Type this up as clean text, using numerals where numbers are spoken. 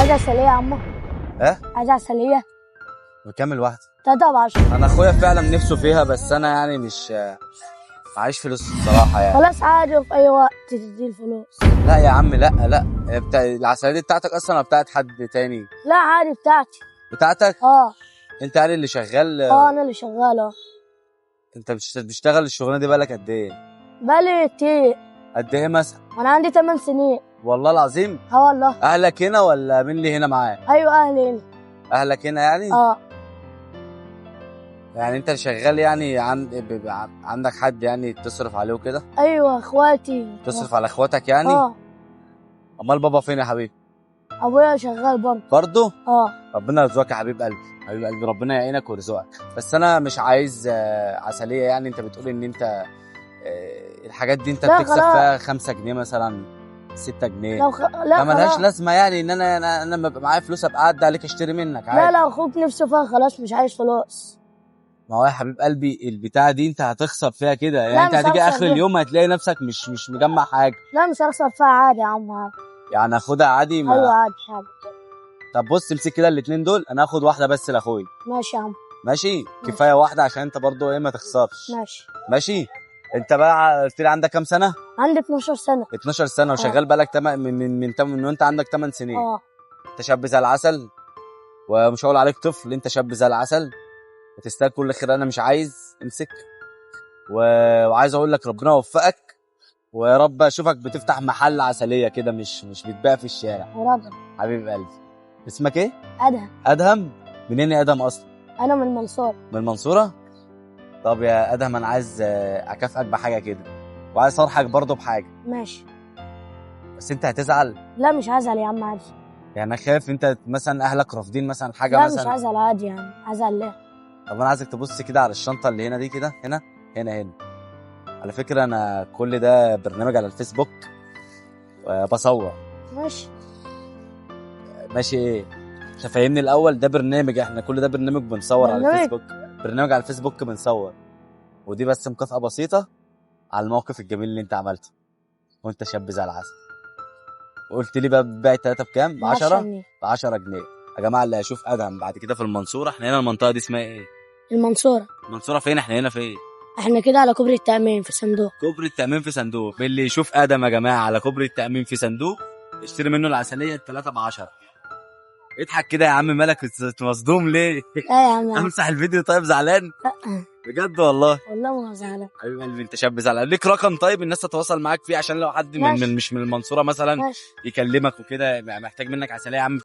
عايز عسلية يا عمو. اه عايز عسلية. بكمل واحده. 3 ب10. انا اخويا فعلا نفسه فيها، بس انا يعني مش معيش فلوس الصراحه يعني. خلاص عادي، في أي وقت تدي الفلوس. لا يا عم، لا العسلية دي بتاعتك اصلا ولا بتاعت حد تاني؟ لا عادي بتاعتي. بتاعتك؟ انت يعني اللي شغال؟ أنا اللي شغالة. انت بتشتغل الشغلانه دي بقالك قد ايه؟ بقالي كتير. قد ايه مثلا؟ وأنا عندي 8 سنين. والله العظيم؟ والله. اهلك هنا ولا مين اللي هنا معاك؟ أيوة أهلي هنا. اهلك هنا يعني؟ يعني انت شغال يعني عندك حد يعني تصرف عليه وكده؟ أيوة إخواتي. تصرف على اخواتك يعني؟ امال بابا فين يا حبيبي؟ أبويا شغال برضه؟ ربنا برضه. يرزقك يا حبيب قلبي، حبيب قلبي، ربنا يعينك ويرزقك. بس انا مش عايز عسليه. يعني انت بتقول ان انت الحاجات دي انت لا بتكسب خلاص. فيها 5 جنيه مثلا، 6 جنيه. لا فملهاش خلاص. لازمه يعني ان انا لما ابقى معايا فلوس ابقى اعدي عليك اشتري منك لا عادي. لا، أخوك نفسه فيها خلاص، مش عايز فلوس. ما هو يا حبيب قلبي البتاعه دي انت هتخسر فيها كده، يعني لا انت مش هتيجي هخسر اخر فيها. اليوم هتلاقي نفسك مش مجمع حاجه. لا مش هخسر فيها، عادي يا عم عادي. يعني اخدها عادي ما. أيوة عادي عادي. طب بص امسك كده الاتنين دول، انا هاخد واحده بس لاخويا. ماشي يا عم. ماشي كفايه واحده عشان انت برضو ايه ما تخسرش. ماشي. ماشي. انت بقى قلت لي عندك كام سنه؟ عندي 12 سنة. 12 سنه وشغال بقالك من وانت عندك 8 سنين. انت شاب زي العسل، ومش هقول عليك طفل، انت شاب زي العسل وتستاهل كل خير. انا مش عايز امسك وعايز اقول لك ربنا يوفقك، ويا رب اشوفك بتفتح محل عسليه كده، مش بتبيع في الشارع. يا رب. حبيب قلبي. اسمك ايه؟ أدهم. ادهم. منين يا ادهم اصلا؟ أنا من المنصورة. من المنصوره. طب يا ادهم انا عايز اكافئك بحاجه كده، وعايز اصارحك برضه بحاجه. ماشي. بس انت هتزعل. لا مش هزعل يا عم عادي. يعني انا خايف انت مثلا اهلك رافضين مثلا حاجه لا مثلا. مش هزعل عادي، يعني هزعل ليه؟ طب انا عايزك تبص كده على الشنطه اللي هنا دي كده، هنا. على فكره انا كل ده برنامج على الفيسبوك وبصور. ماشي. ماشي ايه؟ انت فاهمني الاول، ده برنامج، احنا كل ده برنامج بنصور على الفيسبوك. برنامج على الفيسبوك بنصور، ودي بس مكافأة بسيطة على الموقف الجميل اللي انت عملته وانت شاب زي العسل. وقلت لي بقى بتبيع 3 بكام؟ ب 10 جنيه. ب 10 جنيه. يا جماعه اللي هيشوف ادهم بعد كده في المنصوره، احنا هنا المنطقه دي اسمها ايه؟ المنصورة. المنصوره فين؟ احنا هنا فين؟ احنا كده على كوبري التأمين في صندوق. كوبري التأمين في صندوق. اللي يشوف ادم يا جماعه على كوبري التأمين في صندوق اشتري منه العسليه 3 ب 10. اضحك كده يا عم، مالك مصدوم ليه؟ لا يا عم. امسح الفيديو. طيب زعلان؟ لا بجد والله. والله ما زعلان. حبيب قلبي انت شاب زعلان. ليك رقم طيب الناس تتواصل معاك فيه، عشان لو حد ماشي. مش من المنصوره مثلا ماشي. يكلمك وكده محتاج منك عسليه يا عم؟